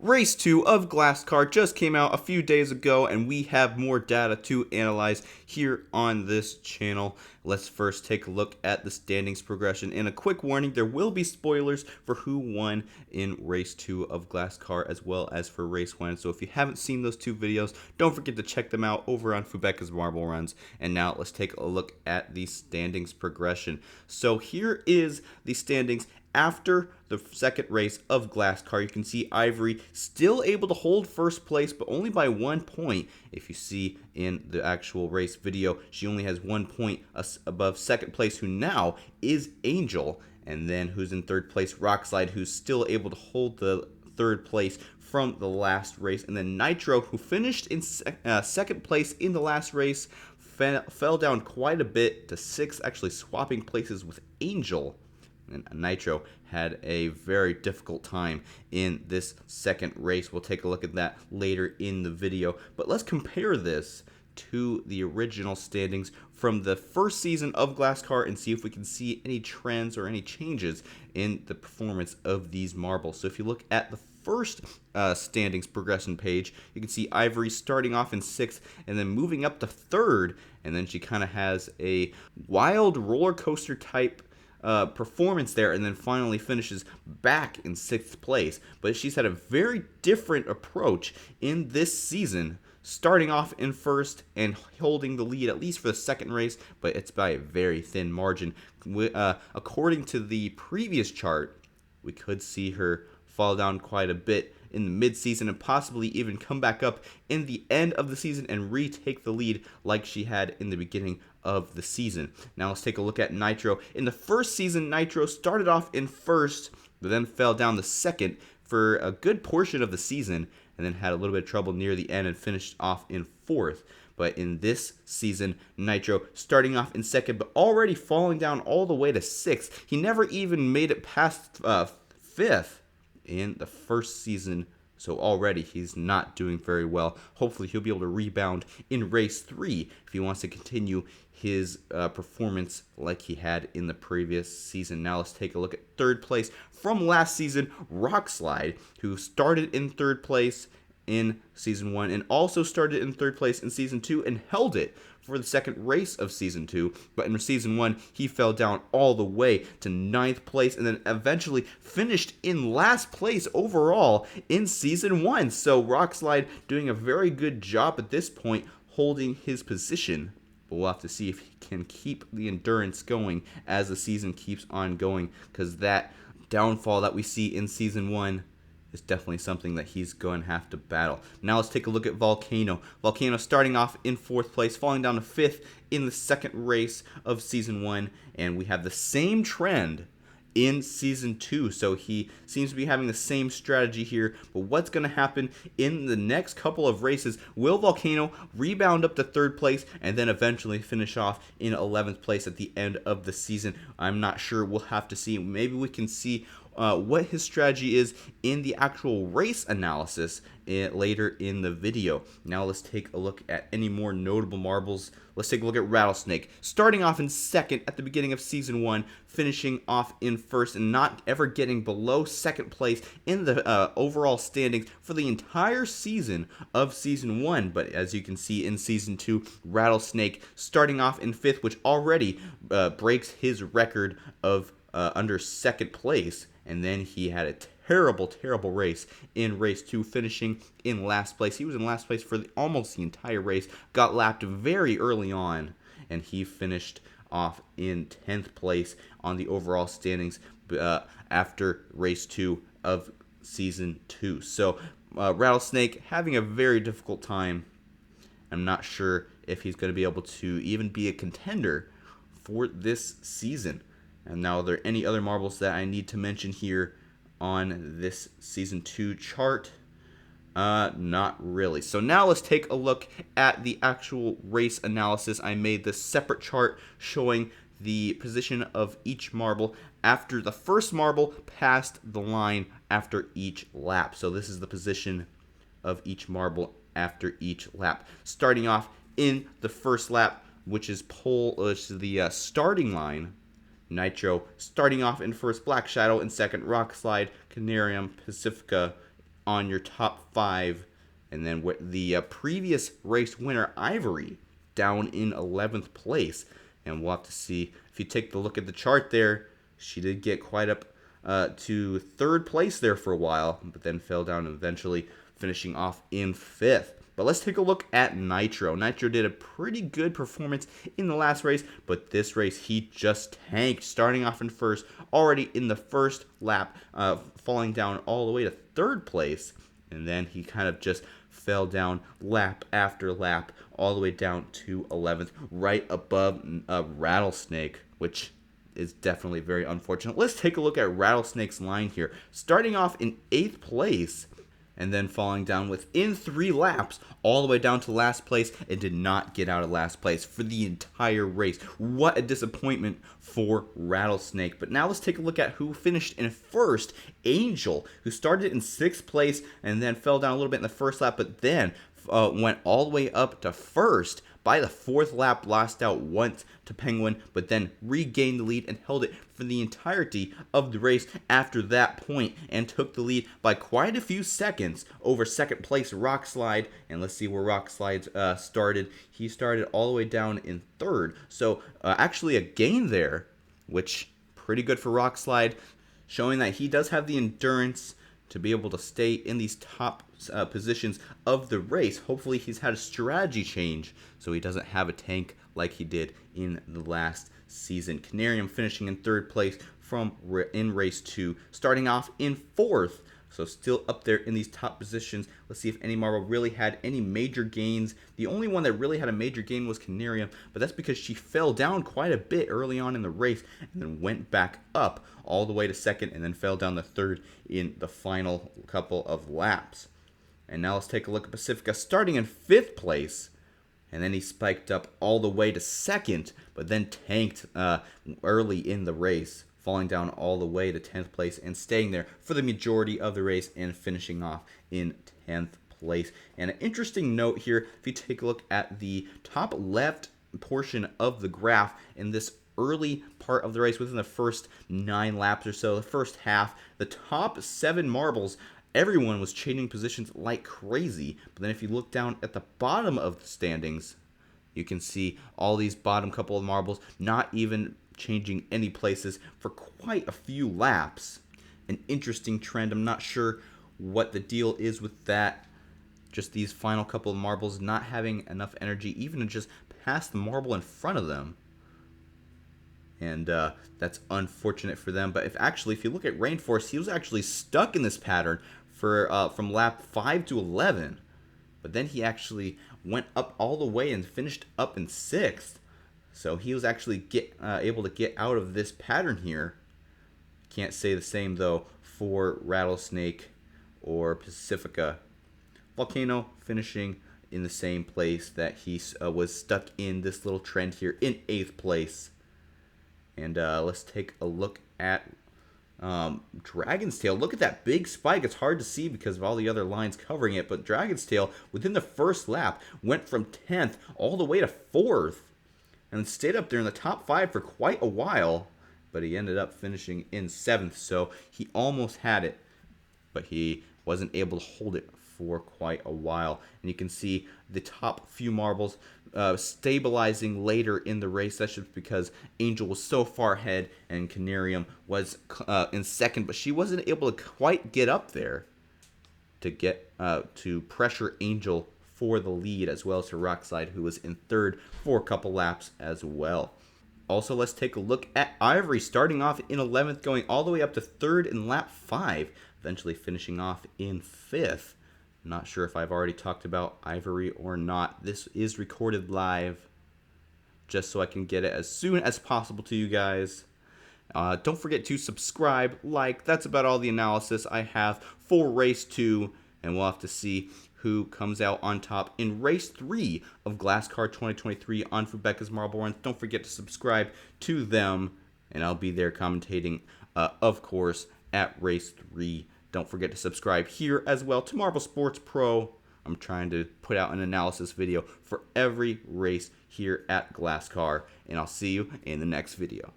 Race 2 of Glasscar just came out a few days ago, and we have more data to analyze here on this channel. Let's first take a look at the standings progression. And a quick warning, there will be spoilers for who won in Race 2 of Glasscar as well as for Race 1. So if you haven't seen those two videos, don't forget to check them out over on Fubeka's Marble Runs. And now let's take a look at the standings progression. So here is the standings after the second race of Glasscar. You can see Ivory still able to hold first place, but only by 1 point. If you see in the actual race video, she only has 1 point above second place, who now is Angel. And then who's in third place, Rockslide, who's still able to hold the third place from the last race. And then Nitro, who finished in second place in the last race, fell down quite a bit to 6th, actually swapping places with Angel. And Nitro had a very difficult time in this second race. We'll take a look at that later in the video. But let's compare this to the original standings from the first season of Glasscar and see if we can see any trends or any changes in the performance of these marbles. So if you look at the first standings progression page, you can see Ivory starting off in 6th and then moving up to 3rd. And then she kind of has a wild roller coaster type performance there, and then finally finishes back in 6th place. But she's had a very different approach in this season, starting off in 1st and holding the lead at least for the second race, but it's by a very thin margin. According to the previous chart, we could see her fall down quite a bit in the mid-season and possibly even come back up in the end of the season and retake the lead like she had in the beginning of the season. Now let's take a look at Nitro. In the first season, Nitro started off in 1st, but then fell down to 2nd for a good portion of the season, and then had a little bit of trouble near the end and finished off in 4th. But in this season, Nitro starting off in 2nd, but already falling down all the way to 6th. He never even made it past 5th in the first season, so already he's not doing very well. Hopefully he'll be able to rebound in race 3 if he wants to continue his performance like he had in the previous season. Now let's take a look at 3rd place from last season, Rockslide, who started in 3rd place in season 1 and also started in 3rd place in season 2 and held it for the second race of season 2, but in season 1 he fell down all the way to 9th place and then eventually finished in last place overall in season 1. So Rockslide doing a very good job at this point holding his position, but we'll have to see if he can keep the endurance going as the season keeps on going, because that downfall that we see in season 1 is definitely something that he's going to have to battle. Now let's take a look at Volcano. Volcano starting off in 4th place, falling down to 5th in the second race of Season 1, and we have the same trend in Season 2, so he seems to be having the same strategy here. But what's going to happen in the next couple of races? Will Volcano rebound up to 3rd place and then eventually finish off in 11th place at the end of the season? I'm not sure. We'll have to see. Maybe we can see what his strategy is in the actual race analysis later in the video. Now let's take a look at any more notable marbles. Let's take a look at Rattlesnake. Starting off in 2nd at the beginning of Season 1, finishing off in 1st and not ever getting below 2nd place in the overall standings for the entire season of Season 1. But as you can see in Season 2, Rattlesnake starting off in 5th, which already breaks his record of under 2nd place. And then he had a terrible race in race 2, finishing in last place. He was in last place for almost the entire race, got lapped very early on, and he finished off in 10th place on the overall standings after race 2 of season 2. So Rattlesnake having a very difficult time. I'm not sure if he's going to be able to even be a contender for this season. And now, are there any other marbles that I need to mention here on this Season 2 chart? Not really. So now let's take a look at the actual race analysis. I made this separate chart showing the position of each marble after the first marble passed the line after each lap. So this is the position of each marble after each lap. Starting off in the first lap, which is the starting line, Nitro starting off in first, Black Shadow in second, Rock Slide, Canarium, Pacifica on your top 5. And then the previous race winner, Ivory, down in 11th place. And we'll have to see, if you take the look at the chart there, she did get quite up to 3rd place there for a while, but then fell down, eventually finishing off in 5th. But let's take a look at Nitro. Nitro did a pretty good performance in the last race, but this race he just tanked, starting off in 1st, already in the 1st lap, falling down all the way to 3rd place. And then he kind of just fell down lap after lap, all the way down to 11th, right above Rattlesnake, which is definitely very unfortunate. Let's take a look at Rattlesnake's line here. Starting off in 8th place, and then falling down within 3 laps, all the way down to last place, and did not get out of last place for the entire race. What a disappointment for Rattlesnake. But now let's take a look at who finished in 1st. Angel, who started in 6th place, and then fell down a little bit in the 1st lap, but then went all the way up to 1st. By the 4th lap, lost out once to Penguin, but then regained the lead and held it for the entirety of the race after that point, and took the lead by quite a few seconds over 2nd place Rockslide. And let's see where Rockslide started. He started all the way down in 3rd, so actually a gain there, which pretty good for Rockslide, showing that he does have the endurance to be able to stay in these top positions of the race. Hopefully he's had a strategy change so he doesn't have a tank like he did in the last season. Canarium finishing in 3rd place in race 2, starting off in 4th. So still up there in these top positions. Let's see if any marble really had any major gains. The only one that really had a major gain was Canarium, but that's because she fell down quite a bit early on in the race and then went back up all the way to 2nd and then fell down to 3rd in the final couple of laps. And now let's take a look at Pacifica, starting in 5th place. And then he spiked up all the way to 2nd, but then tanked early in the race, falling down all the way to 10th place and staying there for the majority of the race and finishing off in 10th place. And an interesting note here, if you take a look at the top left portion of the graph in this early part of the race, within the first 9 laps or so, the first half, the top 7 marbles, everyone was changing positions like crazy. But then if you look down at the bottom of the standings, you can see all these bottom couple of marbles not even changing any places for quite a few laps. An interesting trend. I'm not sure what the deal is with that. Just these final couple of marbles not having enough energy even to just pass the marble in front of them. And that's unfortunate for them. But if you look at Rainforest, he was actually stuck in this pattern for from lap 5 to 11. But then he actually went up all the way and finished up in 6th. So he was actually able to get out of this pattern here. Can't say the same, though, for Rattlesnake or Pacifica. Volcano finishing in the same place that he was stuck in, this little trend here, in 8th place. And let's take a look at Dragon's Tail. Look at that big spike. It's hard to see because of all the other lines covering it, but Dragon's Tail, within the first lap, went from 10th all the way to 4th. And stayed up there in the top 5 for quite a while, but he ended up finishing in 7th, so he almost had it, but he wasn't able to hold it for quite a while. And you can see the top few marbles stabilizing later in the race. That's just because Angel was so far ahead and Canarium was in 2nd, but she wasn't able to quite get up there to get to pressure Angel for the lead, as well as to Rockslide, who was in 3rd for a couple laps as well. Also, let's take a look at Ivory, starting off in 11th, going all the way up to 3rd in lap 5, eventually finishing off in 5th. Not sure if I've already talked about Ivory or not. This is recorded live, just so I can get it as soon as possible to you guys. Don't forget to subscribe, like. That's about all the analysis I have for race 2, and we'll have to see who comes out on top in race 3 of Glasscar 2023 on Fubeca's Marble Runs. Don't forget to subscribe to them, and I'll be there commentating, of course, at race 3. Don't forget to subscribe here as well to Marble Sports Pro. I'm trying to put out an analysis video for every race here at Glasscar, and I'll see you in the next video.